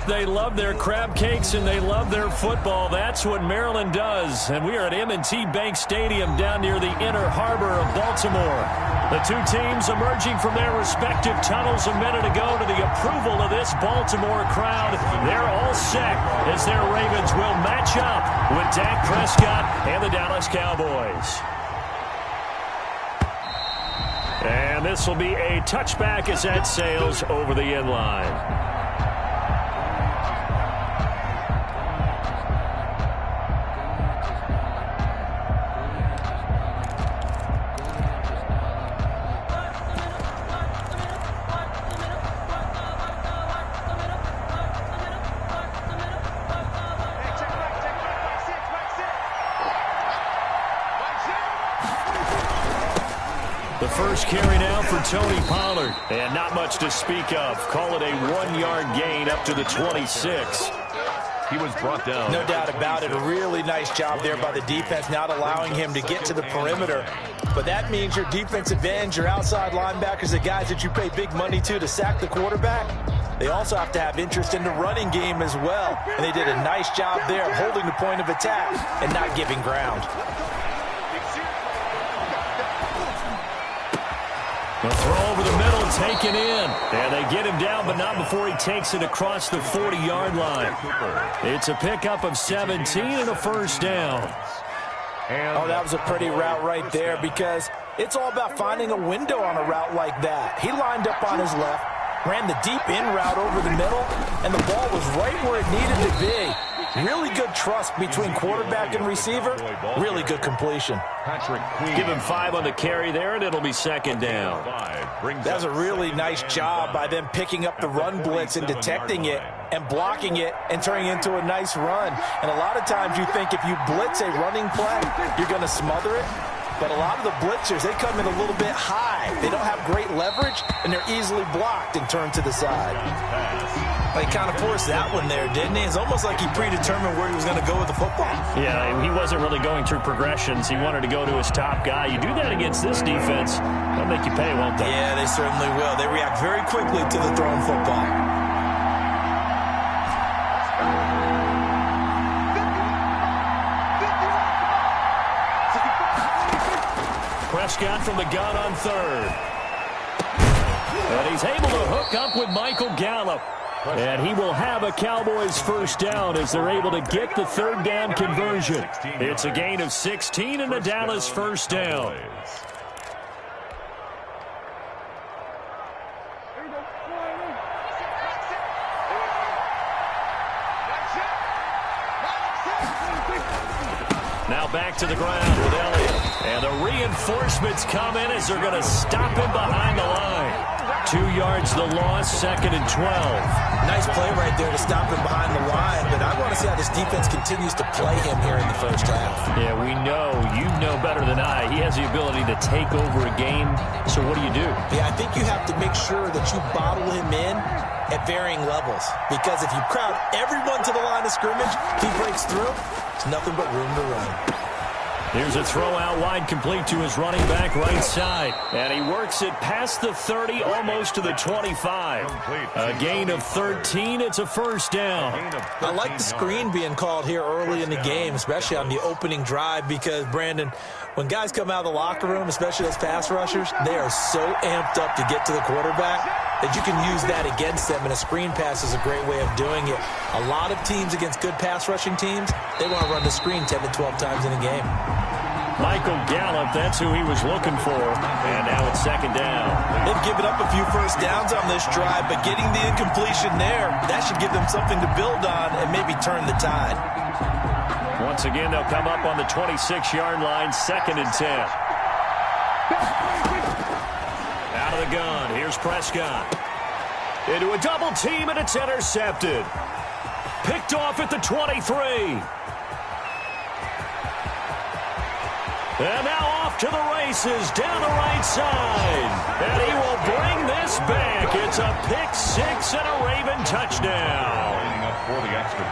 They love their crab cakes and they love their football. That's what Maryland does. And we are at M&T Bank Stadium down near the inner harbor of Baltimore. The two teams emerging from their respective tunnels a minute ago to the approval of this Baltimore crowd. They're all set as their Ravens will match up with Dak Prescott and the Dallas Cowboys. And this will be a touchback as that sails over the end line. The first carry now for Tony Pollard. And not much to speak of. Call it a 1-yard gain up to the 26. He was brought down. No doubt about it. A really nice job there by the defense, not allowing him to get to the perimeter. But that means your defensive ends, your outside linebackers, the guys that you pay big money to sack the quarterback, they also have to have interest in the running game as well. And they did a nice job there holding the point of attack and not giving ground. The throw over the middle, taken in. And they get him down, but not before he takes it across the 40-yard line. It's a pickup of 17 and a first down. Oh, that was a pretty route right there because it's all about finding a window on a route like that. He lined up on his left, ran the deep in route over the middle, and the ball was right where it needed to be. Really good trust between quarterback and receiver. Really good completion. Give him 5 on the carry there, and it'll be second down. That was a really nice job by them picking up the run blitz and detecting it and blocking it and turning it into a nice run. And a lot of times you think if you blitz a running play, you're going to smother it. But a lot of the blitzers, they come in a little bit high. They don't have great leverage, and they're easily blocked and turned to the side. He kind of forced that one there, didn't he? It's almost like he predetermined where he was going to go with the football. Yeah, he wasn't really going through progressions. He wanted to go to his top guy. You do that against this defense, they'll make you pay, won't they? Yeah, they certainly will. They react very quickly to the thrown football. Prescott from the gun on third. And he's able to hook up with Michael Gallup. And he will have a Cowboys first down as they're able to get the third down conversion. It's a gain of 16 and a Dallas first down. Now back to the ground with Elliott. And the reinforcements come in as they're going to stop him behind the line. 2 yards the loss, second and 12. Nice play right there to stop him behind the line, but I want to see how this defense continues to play him here in the first half. Yeah, we know, you know better than I, he has the ability to take over a game, so what do you do? Yeah, I think you have to make sure that you bottle him in at varying levels, because if you crowd everyone to the line of scrimmage, if he breaks through, there's nothing but room to run. Here's a throw out wide, complete to his running back right side. And he works it past the 30, almost to the 25. A gain of 13. It's a first down. I like the screen being called here early in the game, especially on the opening drive, because, Brandon, when guys come out of the locker room, especially those pass rushers, they are so amped up to get to the quarterback that you can use that against them, and a screen pass is a great way of doing it. A lot of teams against good pass rushing teams, they want to run the screen 10 to 12 times in a game. Michael Gallup, that's who he was looking for. And now it's second down. They've given up a few first downs on this drive, but getting the incompletion there, that should give them something to build on and maybe turn the tide. Once again, they'll come up on the 26-yard line, second and 10. Out of the gun, here's Prescott. Into a double team, and it's intercepted. Picked off at the 23. And now off to the races, down the right side. And he will bring this back. It's a pick six and a Raven touchdown.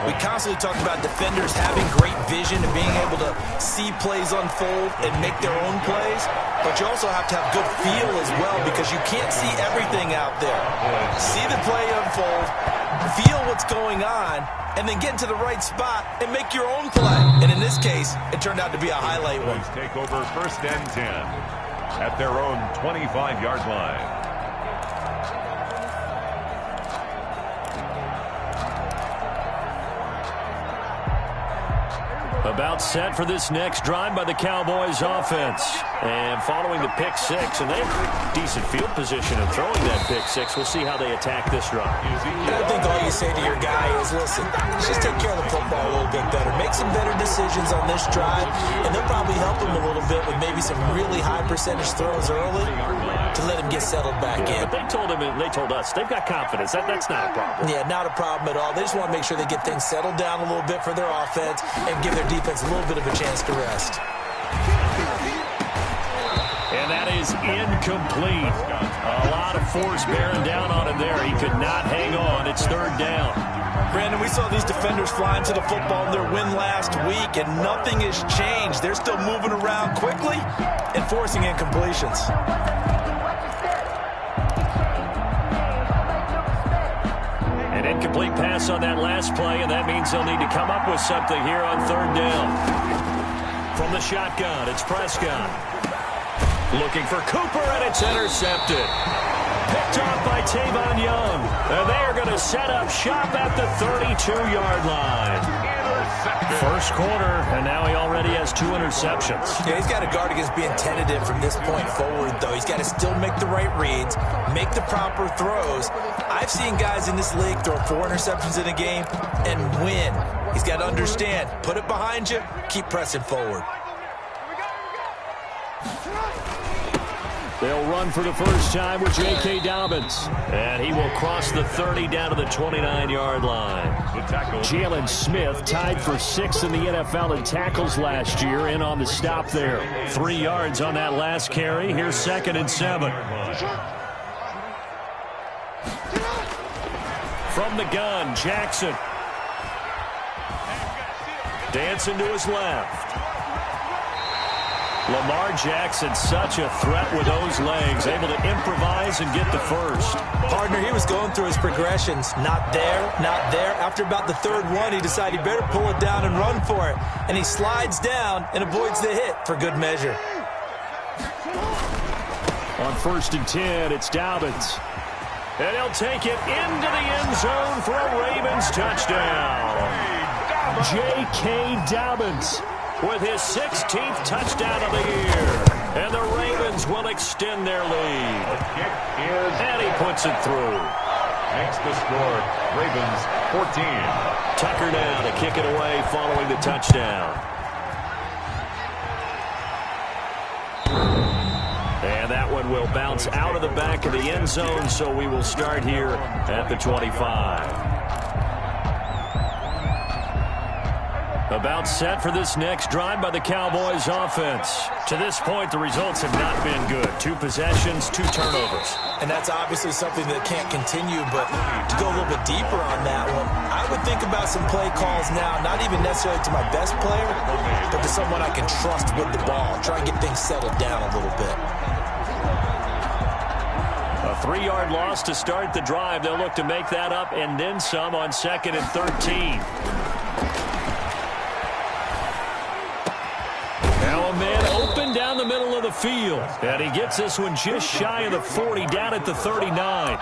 We constantly talk about defenders having great vision and being able to see plays unfold and make their own plays. But you also have to have good feel as well, because you can't see everything out there. See the play unfold, feel what's going on and then get into the right spot and make your own play. And in this case, it turned out to be a highlight one. Take over 1st and 10 at their own 25-yard line. About set for this next drive by the Cowboys offense. And following the pick six, and they have decent field position in throwing that pick six. We'll see how they attack this drive. I think all you say to your guy is, listen, just take care of the football a little bit better. Make some better decisions on this drive, and they'll probably help him a little bit with maybe some really high percentage throws early to let him get settled back in. But they told him, and they told us, they've got confidence. That's not a problem. Yeah, not a problem at all. They just want to make sure they get things settled down a little bit for their offense and give their defense a little bit of a chance to rest. And that is incomplete. A lot of force bearing down on him there. He could not hang on. It's 3rd down. Brandon, we saw these defenders flying to the football in their win last week, and nothing has changed. They're still moving around quickly and forcing incompletions. An incomplete pass on that last play, and that means they'll need to come up with something here on 3rd down. From the shotgun, it's Prescott. Looking for Cooper, and it's intercepted. Picked off by Tavon Young. And they are going to set up shop at the 32-yard line. First quarter, and now he already has 2 interceptions. Yeah, he's got to guard against being tentative from this point forward, though. He's got to still make the right reads, make the proper throws. I've seen guys in this league throw 4 interceptions in a game and win. He's got to understand, put it behind you, keep pressing forward. They'll run for the first time with J.K. Dobbins. And he will cross the 30 down to the 29-yard line. Jalen Smith tied for 6th in the NFL in tackles last year, in on the stop there. 3 yards on that last carry. Here's 2nd and 7. From the gun, Jackson. Dancing to his left. Lamar Jackson, such a threat with those legs, able to improvise and get the first. Partner, he was going through his progressions. Not there, not there. After about the 3rd one, he decided he better pull it down and run for it. And he slides down and avoids the hit for good measure. On 1st and 10, it's Dobbins. And he'll take it into the end zone for a Ravens touchdown. J.K. Dobbins with his 16th touchdown of the year. And the Ravens will extend their lead. And he puts it through. Makes the score. Ravens 14. Tucker now to kick it away following the touchdown. And that one will bounce out of the back of the end zone, so we will start here at the 25. About set for this next drive by the Cowboys offense. To this point, the results have not been good. 2 possessions, 2 turnovers. And that's obviously something that can't continue, but to go a little bit deeper on that one, I would think about some play calls now, not even necessarily to my best player, but to someone I can trust with the ball. Try and get things settled down a little bit. A 3-yard loss to start the drive. They'll look to make that up and then some on 2nd and 13. Now a man open down the middle of the field. And he gets this one just shy of the 40, down at the 39.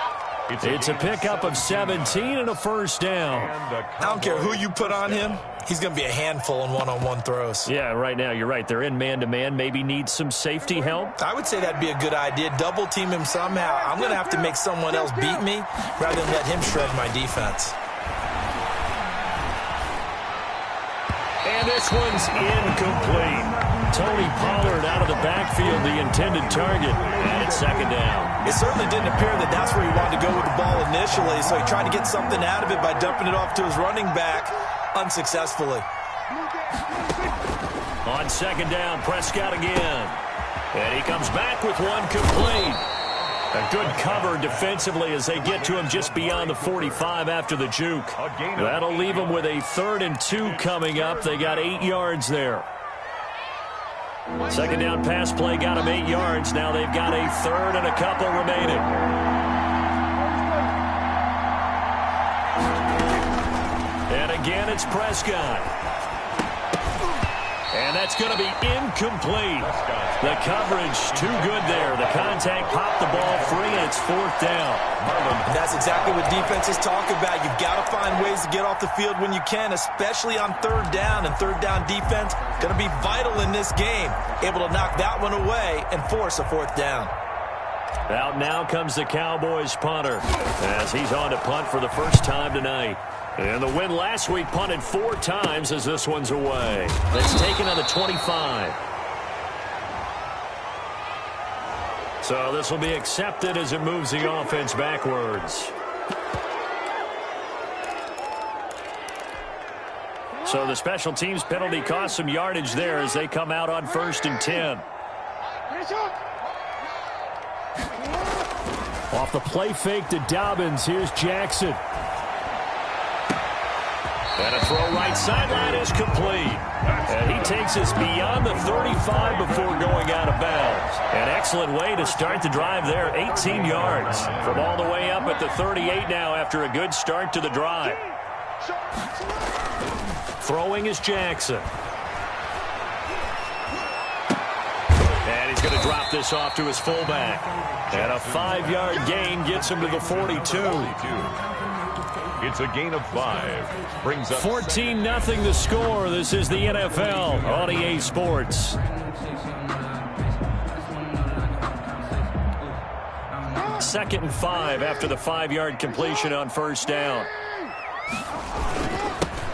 It's a pickup of 17 and a first down. I don't care who you put on him. He's going to be a handful in one-on-one throws. Yeah, right now, you're right. They're in man-to-man. Maybe need some safety help. I would say that'd be a good idea. Double team him somehow. I'm going to have to make someone else beat me rather than let him shred my defense. And this one's incomplete. Tony Pollard out of the backfield, the intended target. And it's 2nd down. It certainly didn't appear that that's where he wanted to go with the ball initially, so he tried to get something out of it by dumping it off to his running back unsuccessfully. On 2nd down, Prescott again. And he comes back with one complete. A good cover defensively as they get to him just beyond the 45 after the juke. That'll leave them with a 3rd and 2 coming up. They got 8 yards there. 2nd down pass play got them 8 yards. Now they've got a 3rd and a couple remaining. And again, it's Prescott. And that's going to be incomplete. The coverage too good there. The contact popped the ball free, and it's 4th down. And that's exactly what defenses talk about. You've got to find ways to get off the field when you can, especially on 3rd down. And 3rd down defense going to be vital in this game. Able to knock that one away and force a 4th down. Out now comes the Cowboys punter as he's on to punt for the first time tonight. And the win last week punted 4 times as this one's away. That's taken on the 25. So this will be accepted as it moves the offense backwards. So the special teams penalty cost some yardage there as they come out on 1st and 10. Off the play fake to Dobbins, here's Jackson. And a throw right sideline is complete. And he takes us beyond the 35 before going out of bounds. An excellent way to start the drive there, 18 yards. From all the way up at the 38 now after a good start to the drive. Throwing is Jackson. And he's going to drop this off to his fullback. And a 5-yard gain gets him to the 42. It's a gain of 5. Brings up 14-0 the score. This is the NFL on EA Sports. Second and 5 after the 5-yard completion on 1st down.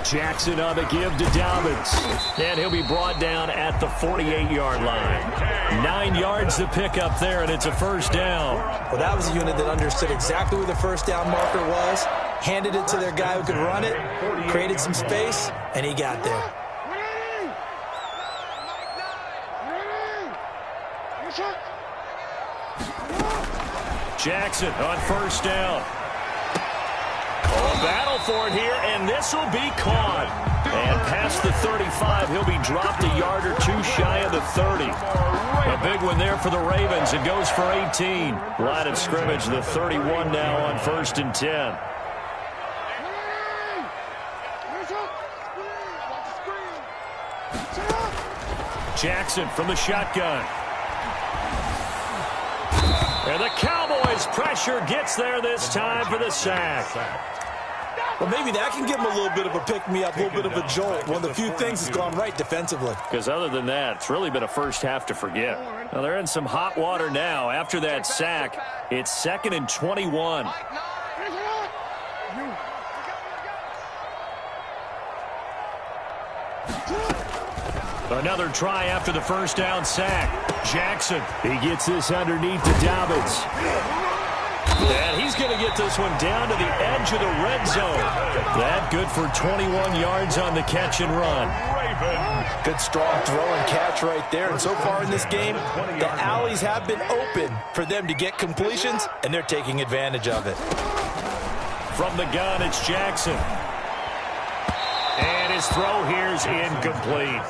Jackson on the give to Dobbins. And he'll be brought down at the 48-yard line. 9 yards to pick up there, and it's a 1st down. Well, that was a unit that understood exactly where the 1st down marker was, handed it to their guy who could run it, created some space, and he got there. Jackson on 1st down. Battle for it here, and this will be caught. And past the 35, he'll be dropped a yard or 2 shy of the 30. A big one there for the Ravens. It goes for 18. Line of scrimmage, the 31 now on 1st and 10. Jackson from the shotgun. And the Cowboys pressure gets there this time for the sack. Well, maybe that can give him a little bit of a pick-me-up, a little bit of a jolt. One of the few things that's gone right defensively. Because other than that, it's really been a first half to forget. Now, they're in some hot water now. After that sack, it's 2nd and 21. Another try after the 1st down sack. Jackson, he gets this underneath to Dobbins. And he's going to get this one down to the edge of the red zone. That good for 21 yards on the catch and run. Good strong throw and catch right there. And so far in this game, the alleys have been open for them to get completions, and they're taking advantage of it. From the gun, it's Jackson. And his throw here's incomplete.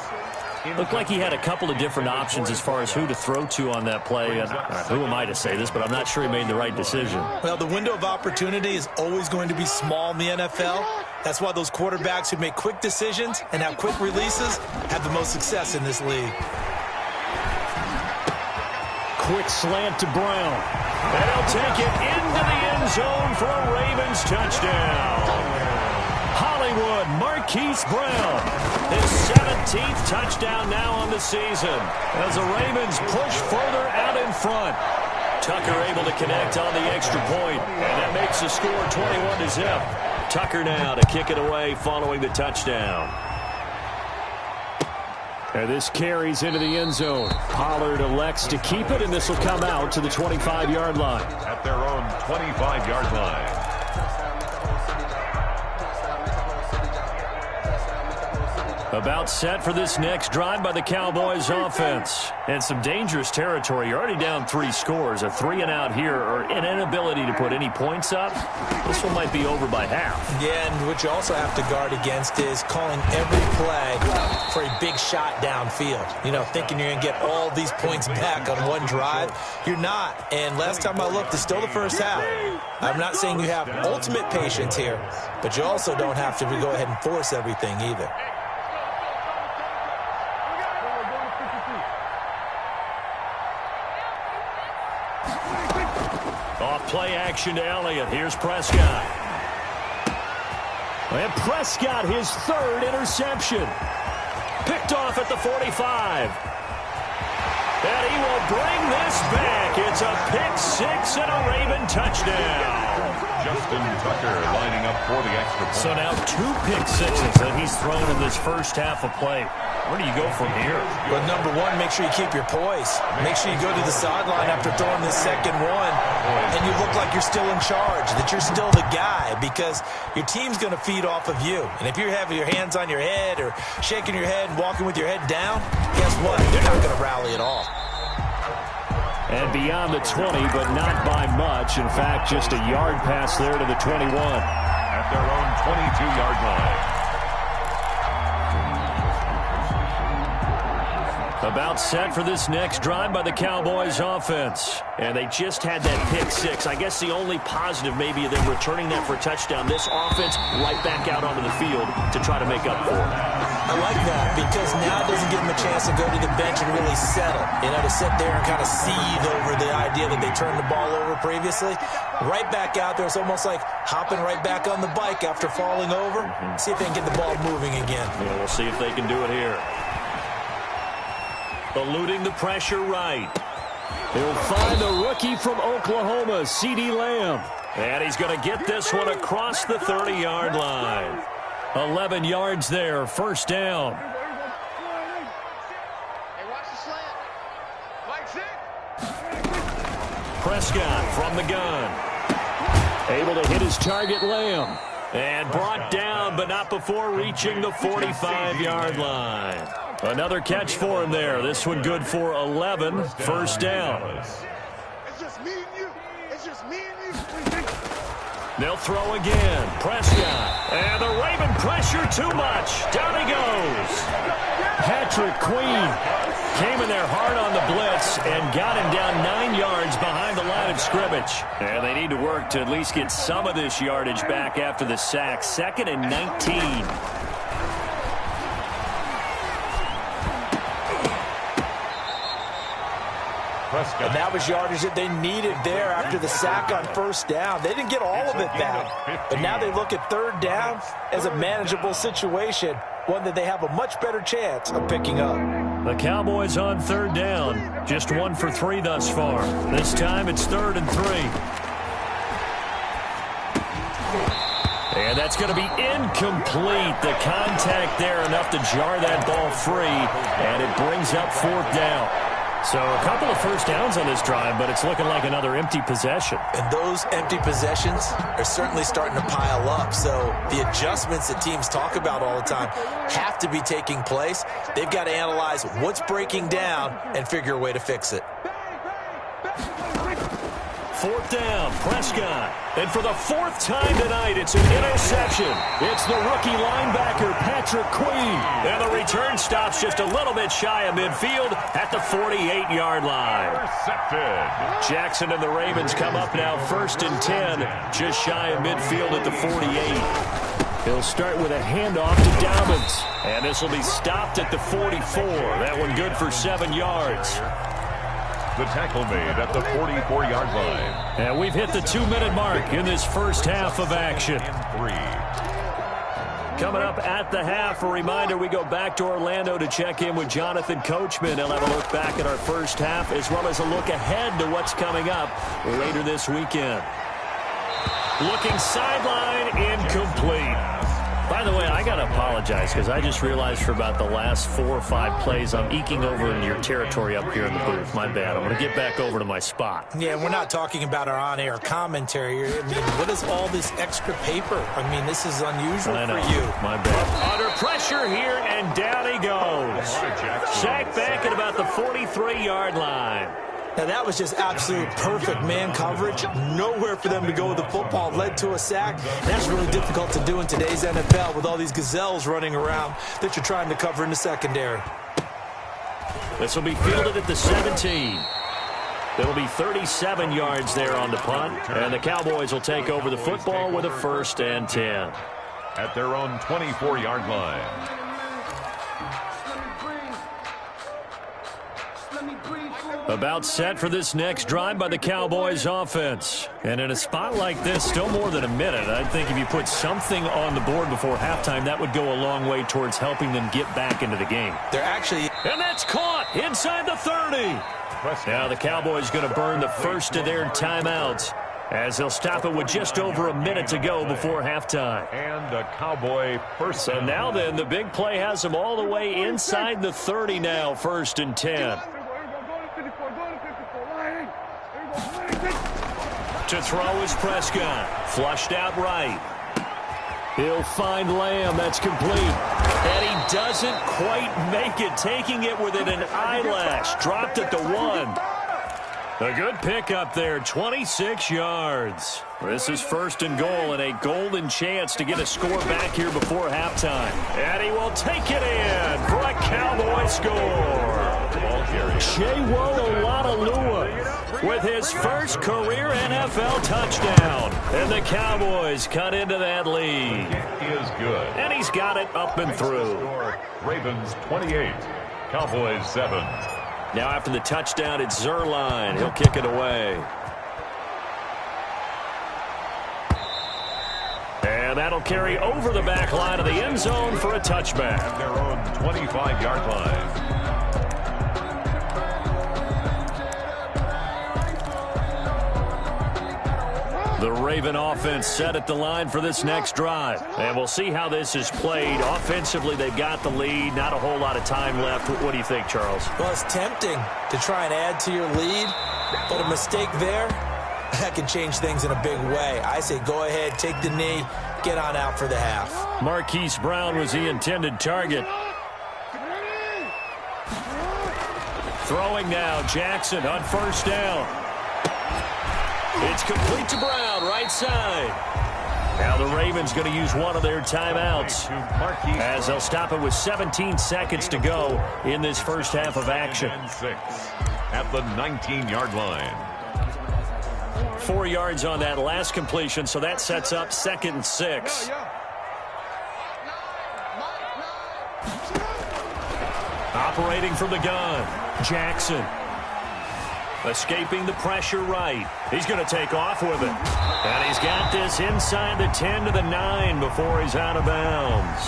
Looked like he had a couple of different options as far as who to throw to on that play. And who am I to say this, but I'm not sure he made the right decision. Well, the window of opportunity is always going to be small in the NFL. That's why those quarterbacks who make quick decisions and have quick releases have the most success in this league. Quick slant to Brown. And he'll take it into the end zone for a Ravens touchdown. Hollywood, Marquise Brown, his 17th touchdown now on the season as the Ravens push further out in front. Tucker able to connect on the extra point, and that makes the score 21-0. Tucker now to kick it away following the touchdown. And this carries into the end zone. Pollard elects to keep it, and this will come out to the 25-yard line. At their own 25-yard line. About set for this next drive by the Cowboys offense. And some dangerous territory. You're already down 3 scores. A 3 and out here, or an inability to put any points up. This one might be over by half. Yeah, and what you also have to guard against is calling every play for a big shot downfield. You know, thinking you're going to get all these points back on one drive. You're not. And last time I looked, it's still the first half. I'm not saying you have ultimate patience here, but you also don't have to go ahead and force everything either. Off play action to Elliott. Here's Prescott. And Prescott, his 3rd interception. Picked off at the 45. And he will bring this back. It's a pick-6 and a Raven touchdown. Justin Tucker lining up for the extra point. So now 2 pick-6s that he's thrown in this first half of play. Where do you go from here? Well, number one, make sure you keep your poise. Make sure you go to the sideline after throwing this second one, and you look like you're still in charge, that you're still the guy, because your team's going to feed off of you. And if you're having your hands on your head or shaking your head and walking with your head down, guess what? You're not going to rally at all. And beyond the 20, but not by much. In fact, just a yard pass there to the 21. At their own 22-yard line. About set for this next drive by the Cowboys offense. And they just had that pick-6. I guess the only positive maybe of them returning that for a touchdown. This offense right back out onto the field to try to make up for it. I like that, because now it doesn't give them a chance to go to the bench and really settle. You know, to sit there and kind of seethe over the idea that they turned the ball over previously. Right back out there. It's almost like hopping right back on the bike after falling over. See if they can get the ball moving again. Yeah, we'll see if they can do it here. Eluding the pressure right. He'll find the rookie from Oklahoma, CeeDee Lamb. And he's going to get this one across the 30-yard line. 11 yards there, first down. Prescott from the gun. Able to hit his target, Lamb. And brought down, but not before reaching the 45-yard line. Another catch for him there. This one good for 11. First down. It's just me and you. It's just me and you. They'll throw again. Prescott. And the Raven pressure too much. Down he goes. Patrick Queen came in there hard on the blitz and got him down 9 yards behind the line of scrimmage. And they need to work to at least get some of this yardage back after the sack. 2nd and 19. And that was yardage that they needed there after the sack on first down. They didn't get all of it back. But now they look at 3rd down as a manageable situation, one that they have a much better chance of picking up. The Cowboys on 3rd down. Just 1 for 3 thus far. This time it's 3rd and 3. And that's going to be incomplete. The contact there enough to jar that ball free. And it brings up 4th down. So a couple of first downs on this drive, but it's looking like another empty possession. And those empty possessions are certainly starting to pile up. So the adjustments that teams talk about all the time have to be taking place. They've got to analyze what's breaking down and figure a way to fix it. 4th down, Prescott. And for the 4th time tonight, it's an interception. It's the rookie linebacker, Patrick Queen. And the return stops just a little bit shy of midfield at the 48-yard line. Intercepted. Jackson and the Ravens come up now 1st and 10, just shy of midfield at the 48. He'll start with a handoff to Dobbins. And this will be stopped at the 44. That one good for 7 yards. The tackle made at the 44-yard line. And we've hit the 2-minute mark in this first half of action. Coming up at the half, a reminder, we go back to Orlando to check in with Jonathan Coachman. He'll have a look back at our first half, as well as a look ahead to what's coming up later this weekend. Looking sideline, incomplete. By the way, I got to apologize because I just realized for about the last 4 or 5 plays, I'm eking over into your territory up here in the booth. My bad. I'm going to get back over to my spot. Yeah, we're not talking about our on-air commentary. I mean, what is all this extra paper? I mean, this is unusual for you. My bad. Under pressure here, and down he goes. Sacked back at about the 43-yard line. Now, that was just absolute perfect man coverage. Nowhere for them to go with the football. Led to a sack. And that's really difficult to do in today's NFL with all these gazelles running around that you're trying to cover in the secondary. This will be fielded at the 17. It'll be 37 yards there on the punt. And the Cowboys will take over the football with a 1st and 10. At their own 24-yard line. About set for this next drive by the Cowboys offense. And in a spot like this, still more than a minute. I think if you put something on the board before halftime, that would go a long way towards helping them get back into the game. They're actually... And that's caught inside the 30. Now the Cowboys going to burn the first of their timeouts as they'll stop it with just over a minute to go before halftime. And a Cowboy first. So now then, the big play has them all the way inside the 30 now, 1st and 10. To throw is Prescott. Flushed out right. He'll find Lamb. That's complete. And he doesn't quite make it. Taking it within an eyelash. Dropped at the 1. A good pickup there. 26 yards. This is 1st and goal and a golden chance to get a score back here before halftime. And he will take it in for a Cowboy score. Chewo Olonilua with his first career NFL touchdown. And the Cowboys cut into that lead. It is good. And he's got it up and through. Ravens 28, Cowboys 7. Now after the touchdown, it's Zuerlein. He'll kick it away. And that'll carry over the back line of the end zone for a touchback. At their own 25-yard line. The Raven offense set at the line for this next drive. And we'll see how this is played. Offensively, they've got the lead. Not a whole lot of time left. What do you think, Charles? Well, it's tempting to try and add to your lead, but a mistake there, that can change things in a big way. I say go ahead, take the knee, get on out for the half. Marquise Brown was the intended target. Throwing now, Jackson on 1st down. It's complete to Brown, right side. Now the Ravens going to use one of their timeouts as they'll stop it with 17 seconds to go in this first half of action. At the 19-yard line. 4 yards on that last completion, so that sets up 2nd and 6. Operating from the gun, Jackson. Escaping the pressure right. He's going to take off with it. And he's got this inside the 10 to the 9 before he's out of bounds.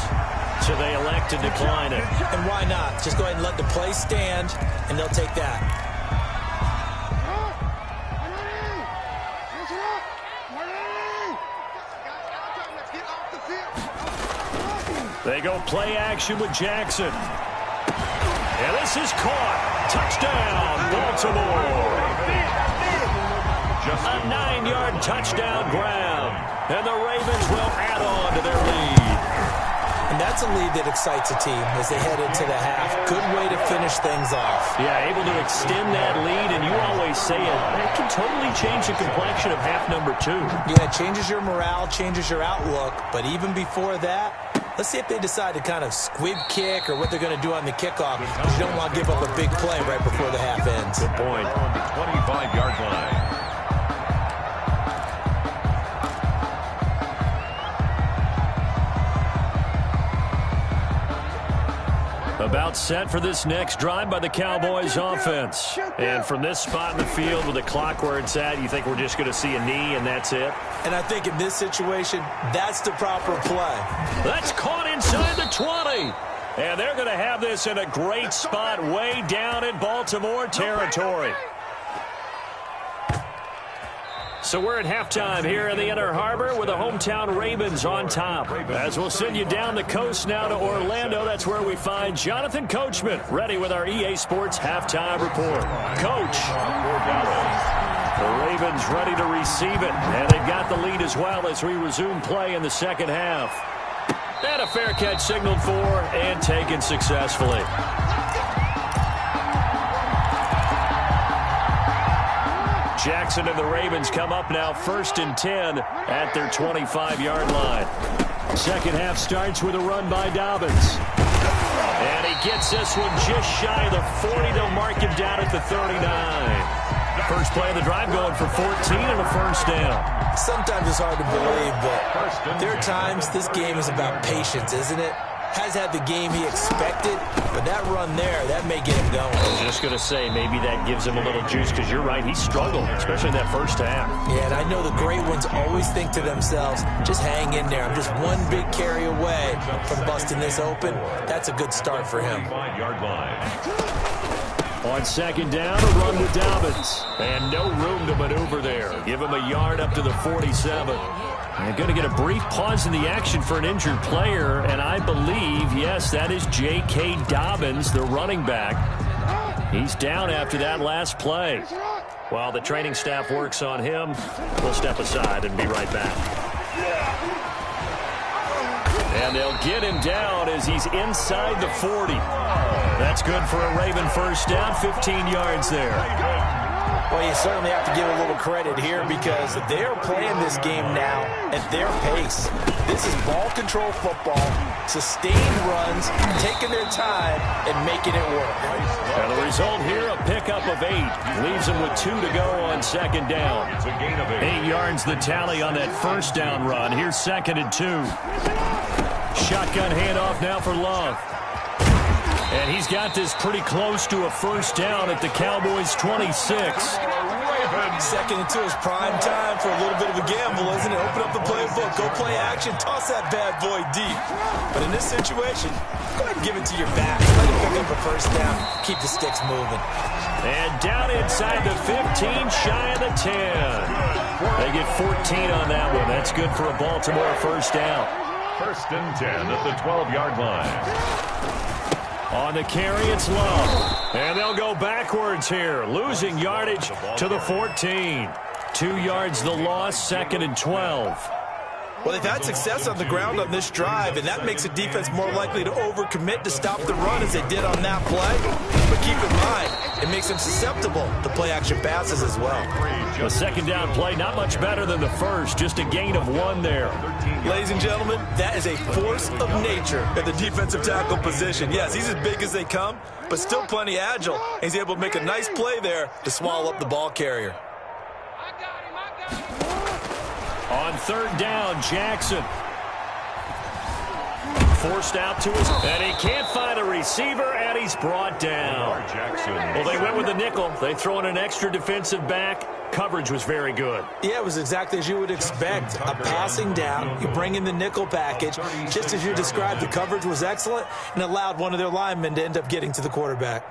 So they elect to decline it. And why not? Just go ahead and let the play stand, and they'll take that. They go play action with Jackson. And this is caught. Touchdown, Baltimore. Just a 9-yard touchdown ground. And the Ravens will add on to their lead. And that's a lead that excites a team as they head into the half. Good way to finish things off. Yeah, able to extend that lead, and you always say it can totally change the complexion of half number 2. Yeah, it changes your morale, changes your outlook. But even before that, let's see if they decide to kind of squib kick or what they're going to do on the kickoff. Because you don't want to give up a big play right before the half ends. Good point. On the 25-yard line. About set for this next drive by the Cowboys offense. And from this spot in the field with the clock where it's at, you think we're just going to see a knee and that's it? And I think in this situation, that's the proper play. That's caught inside the 20. And they're going to have this in a great spot way down in Baltimore territory. So we're at halftime here in the Inner Harbor with the hometown Ravens on top. As we'll send you down the coast now to Orlando, that's where we find Jonathan Coachman ready with our EA Sports halftime report. Coach. The Ravens ready to receive it, and they've got the lead as well as we resume play in the second half. And a fair catch signaled for and taken successfully. Jackson and the Ravens come up now 1st and 10 at their 25-yard line. Second half starts with a run by Dobbins. And he gets this one just shy of the 40. They'll mark him down at the 39. First play of the drive going for 14 and a first down. Sometimes it's hard to believe, but there are times this game is about patience, isn't it? Has had the game he expected, but that run there, that may get him going. I was just going to say, maybe that gives him a little juice, because you're right, he struggled, especially in that first half. Yeah, and I know the great ones always think to themselves, just hang in there. I'm just one big carry away from busting this open. That's a good start for him. 5-yard line. On second down, a run with Dobbins. And no room to maneuver there. Give him a yard up to the 47. They're going to get a brief pause in the action for an injured player, and I believe, yes, that is J.K. Dobbins, the running back. He's down after that last play. While the training staff works on him, we'll step aside and be right back. And they'll get him down as he's inside the 40. That's good for a Raven first down, 15 yards there. Well, you certainly have to give a little credit here because they're playing this game now at their pace. This is ball control football, sustained runs, taking their time, and making it work. And the result here, a pickup of 8. Leaves them with 2 to go on second down. It's a gain of 8. 8 yards the tally on that first down run. Here's 2nd and 2. Shotgun handoff now for Love. And he's got this pretty close to a first down at the Cowboys' 26. 2nd and 2 is prime time for a little bit of a gamble, isn't it? Open up the playbook, go play action, toss that bad boy deep. But in this situation, go ahead and give it to your back. Let him pick up a first down, keep the sticks moving. And down inside the 15, shy of the 10. They get 14 on that one. That's good for a Baltimore first down. 1st and 10 at the 12-yard line. On the carry, it's Love. And they'll go backwards here, losing yardage to the 14. 2 yards the loss, 2nd and 12. Well, they've had success on the ground on this drive, and that makes a defense more likely to overcommit to stop the run as they did on that play. But keep in mind, it makes them susceptible to play-action passes as well. The second down play, not much better than the first, just a gain of 1 there. Ladies and gentlemen, that is a force of nature at the defensive tackle position. Yes, he's as big as they come, but still plenty agile. He's able to make a nice play there to swallow up the ball carrier. On third down, Jackson. Forced out to his, and he can't find a receiver, and he's brought down. Well, they went with the nickel. They throw in an extra defensive back. Coverage was very good. Yeah, it was exactly as you would expect. A passing down, you bring in the nickel package. Just as you described, the coverage was excellent and allowed one of their linemen to end up getting to the quarterback.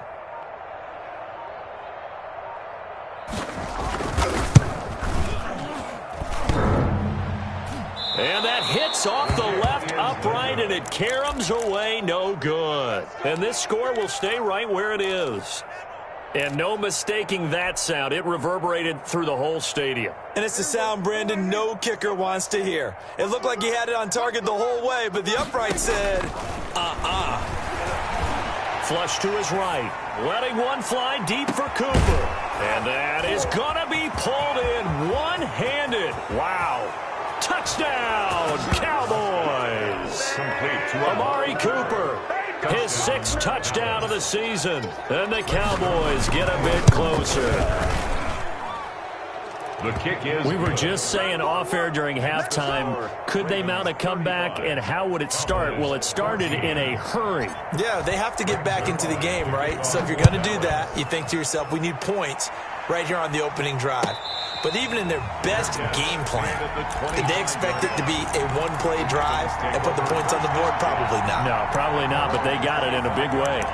And that hits off the left upright, and it caroms away, no good. And this score will stay right where it is. And no mistaking that sound. It reverberated through the whole stadium. And it's the sound, Brandon, no kicker wants to hear. It looked like he had it on target the whole way, but the upright said, Flush to his right. Letting one fly deep for Cooper. And that is going to be pulled in one-handed. Wow. Touchdown, Cowboys. Complete to Amari Cooper, his 6th touchdown of the season. And the Cowboys get a bit closer. The kick is. We were just saying off air during halftime, could they mount a comeback and how would it start? Well, it started in a hurry. Yeah, they have to get back into the game, right? So if you're going to do that, you think to yourself, we need points right here on the opening drive. But even in their best game plan, did they expect it to be a one-play drive and put the points on the board? Probably not. No, probably not, but they got it in a big way.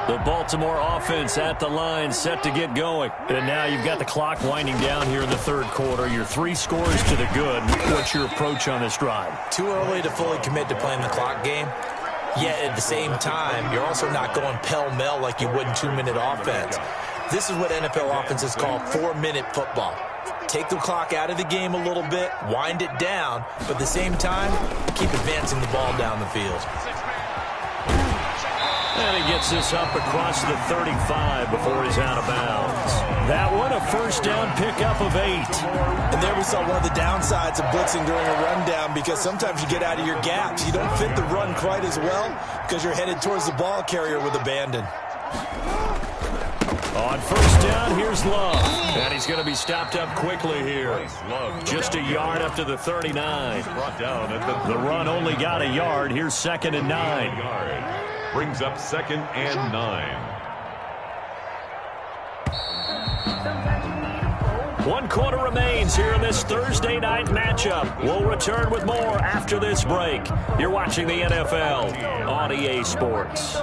The Baltimore offense at the line, set to get going. And now you've got the clock winding down here in the third quarter. Your 3 scores to the good. What's your approach on this drive? Too early to fully commit to playing the clock game. Yet at the same time, you're also not going pell-mell like you would in 2-minute offense. This is what NFL offenses call 4-minute football. Take the clock out of the game a little bit, wind it down, but at the same time, keep advancing the ball down the field. And he gets this up across the 35 before he's out of bounds. That one, a first down pickup of 8. And there we saw one of the downsides of blitzing during a rundown, because sometimes you get out of your gaps. You don't fit the run quite as well because you're headed towards the ball carrier with abandon. On first down, here's Love. And he's going to be stopped up quickly here. Just a yard up to the 39. The run only got a yard. Here's 2nd and 9. Brings up 2nd and 9. 1 quarter remains here in this Thursday night matchup. We'll return with more after this break. You're watching the NFL on EA Sports.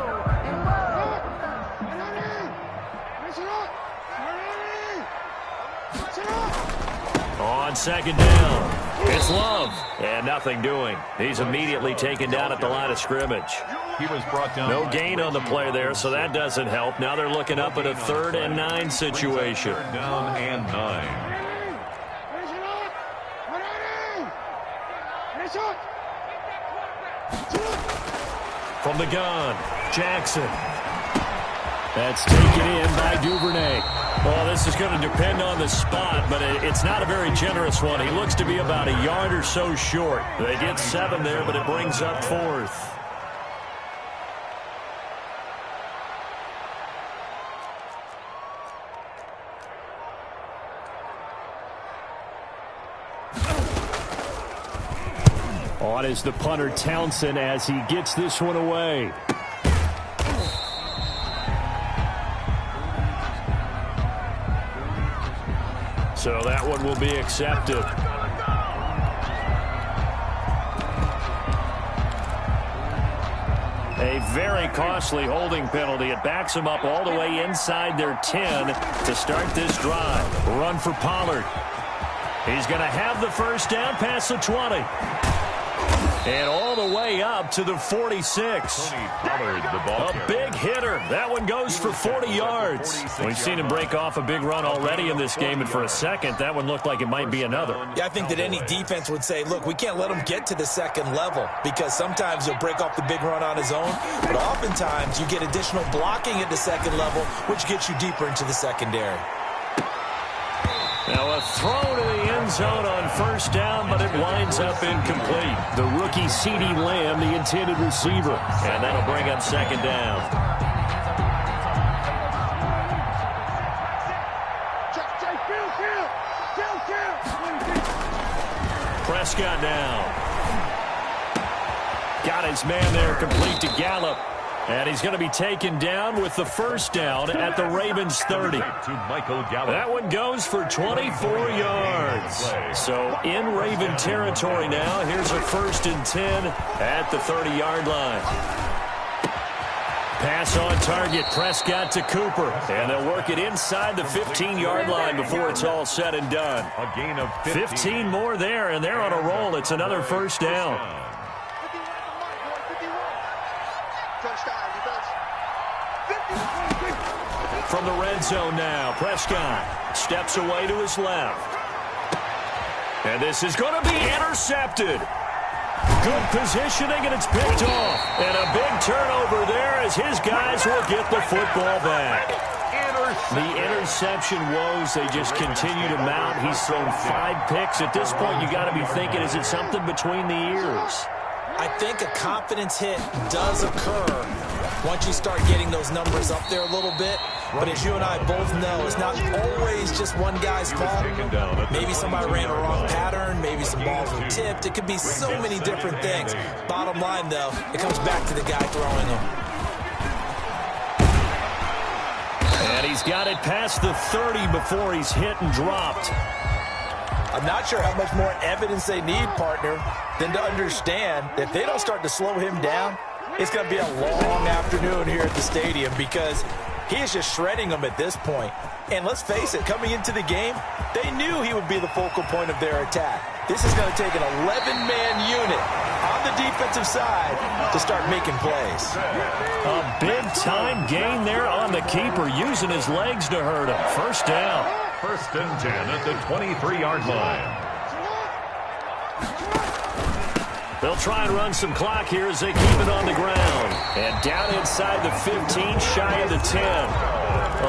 On 2nd down, it's Love, and nothing doing. He's immediately taken down at the line of scrimmage. He was brought down. No gain on the play there, so that doesn't help. Now they're looking up at a 3rd and 9 situation. 3rd down and 9. From the gun, Jackson. That's taken in by Duvernay. Well, this is going to depend on the spot, but it's not a very generous one. He looks to be about a yard or so short. They get 7 there, but it brings up 4th. On is the punter, Townsend, as he gets this one away. So that one will be accepted. A very costly holding penalty. It backs them up all the way inside their 10 to start this drive. Run for Pollard. He's going to have the first down past the 20. And all the way up to the 46. A big hitter. That one goes for 40 yards. We've seen him break off a big run already in this game, and for a second, that one looked like it might be another. Yeah, I think that any defense would say, look, we can't let him get to the 2nd level, because sometimes he'll break off the big run on his own, but oftentimes you get additional blocking at the 2nd level, which gets you deeper into the secondary. Now a throw to the end zone on first down, but it winds up incomplete. The rookie C.D. Lamb, the intended receiver. And that'll bring up 2nd down. Prescott now. Got his man there, complete to Gallup. And he's going to be taken down with the first down at the Ravens 30. That one goes for 24 yards. So in Raven territory now. Here's a 1st and 10 at the 30-yard line. Pass on target, Prescott to Cooper. And they'll work it inside the 15-yard line before it's all said and done. A gain of 15 more there, and they're on a roll. It's another first down. From the red zone now, Prescott steps away to his left. And this is going to be intercepted. Good positioning, and it's picked off. And a big turnover there as his guys will get the football back. The interception woes, they just continue to mount. He's thrown 5 picks. At this point, you got to be thinking, is it something between the ears? I think a confidence hit does occur once you start getting those numbers up there a little bit. But as you and I both know, it's not always just one guy's fault. Maybe somebody ran a wrong pattern. Maybe some balls were tipped. It could be so many different things. Bottom line, though, it comes back to the guy throwing them. And he's got it past the 30 before he's hit and dropped. I'm not sure how much more evidence they need, partner, than to understand that if they don't start to slow him down, It's going to be a long afternoon here at the stadium because he is just shredding them at this point. And let's face it, coming into the game, they knew he would be the focal point of their attack. This is going to take an 11-man unit on the defensive side to start making plays. A big-time gain there on the keeper, using his legs to hurt him. First down. 1st and 10 at the 23-yard line. They'll try and run some clock here as they keep it on the ground. And down inside the 15, shy of the 10.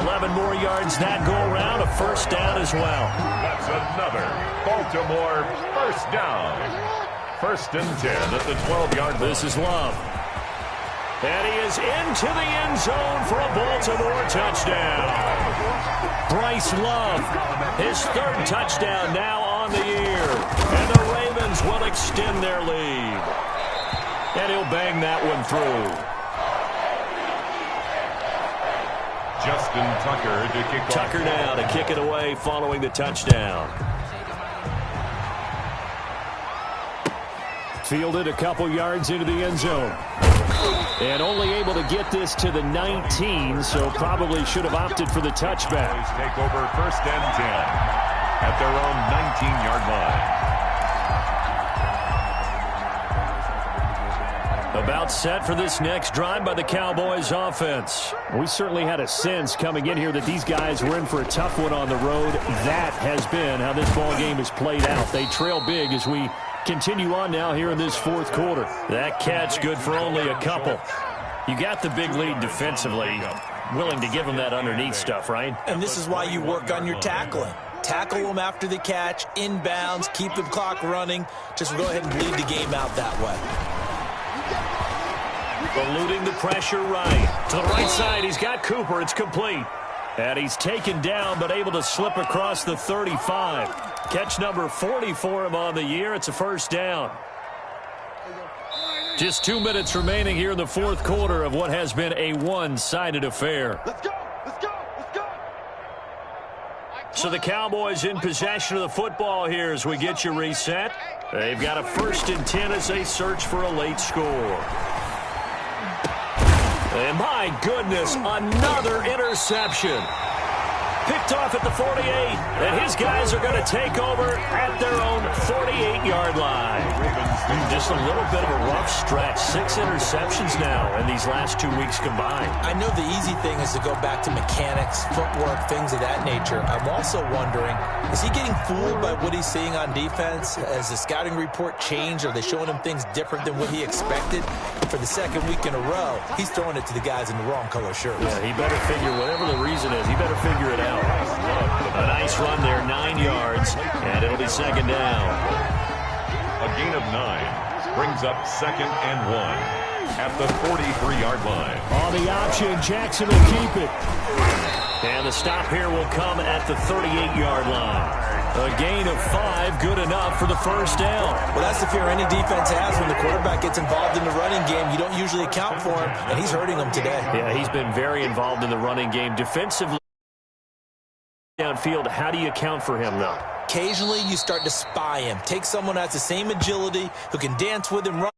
11 more yards that go around, a first down as well. That's another Baltimore first down. 1st and 10 at the 12-yard line. This is Love. And he is into the end zone for a Baltimore touchdown. Bryce Love, his 3rd touchdown now on the year. And the Ravens will extend their lead. And he'll bang that one through. Justin Tucker to kick off. Tucker now to kick it away following the touchdown. Fielded a couple yards into the end zone. And only able to get this to the 19, so probably should have opted for the touchback. Take over 1st and 10 at their own 19-yard line. About set for this next drive by the Cowboys offense. We certainly had a sense coming in here that these guys were in for a tough one on the road. That has been how this ball game has played out. They trail big as we continue on now here in this 4th quarter. That catch good for only a couple. You got the big lead defensively. Willing to give them that underneath stuff, right? And this is why you work on your tackling. Tackle them after the catch, inbounds, keep the clock running. Just go ahead and bleed the game out that way. Eluding the pressure right. To the right side, he's got Cooper. It's complete. And he's taken down, but able to slip across the 35. Catch number 40 for him on the year. It's a first down. Just 2 minutes remaining here in the 4th quarter of what has been a one-sided affair. Let's go. Let's go. Let's go. So the Cowboys in possession of the football here as we get you reset. They've got a 1st and 10 as they search for a late score. And my goodness, another interception. Picked off at the 48, and his guys are going to take over at their own 48-yard line. Just a little bit of a rough stretch. 6 interceptions now in these last 2 weeks combined. I know the easy thing is to go back to mechanics, footwork, things of that nature. I'm also wondering, is he getting fooled by what he's seeing on defense? Has the scouting report changed? Are they showing him things different than what he expected? For the 2nd week in a row, he's throwing it to the guys in the wrong color shirts. Yeah, he better figure, whatever the reason is, he better figure it out. A nice run there, 9 yards, and it'll be 2nd down. A gain of 9 brings up 2nd and 1 at the 43-yard line. On the option, Jackson will keep it. And the stop here will come at the 38-yard line. A gain of 5, good enough for the first down. Well, that's the fear any defense has when the quarterback gets involved in the running game. You don't usually account for him, and he's hurting them today. Yeah, he's been very involved in the running game. Defensively, downfield, how do you account for him, though? Occasionally, you start to spy him. Take someone who has the same agility, who can dance with him, run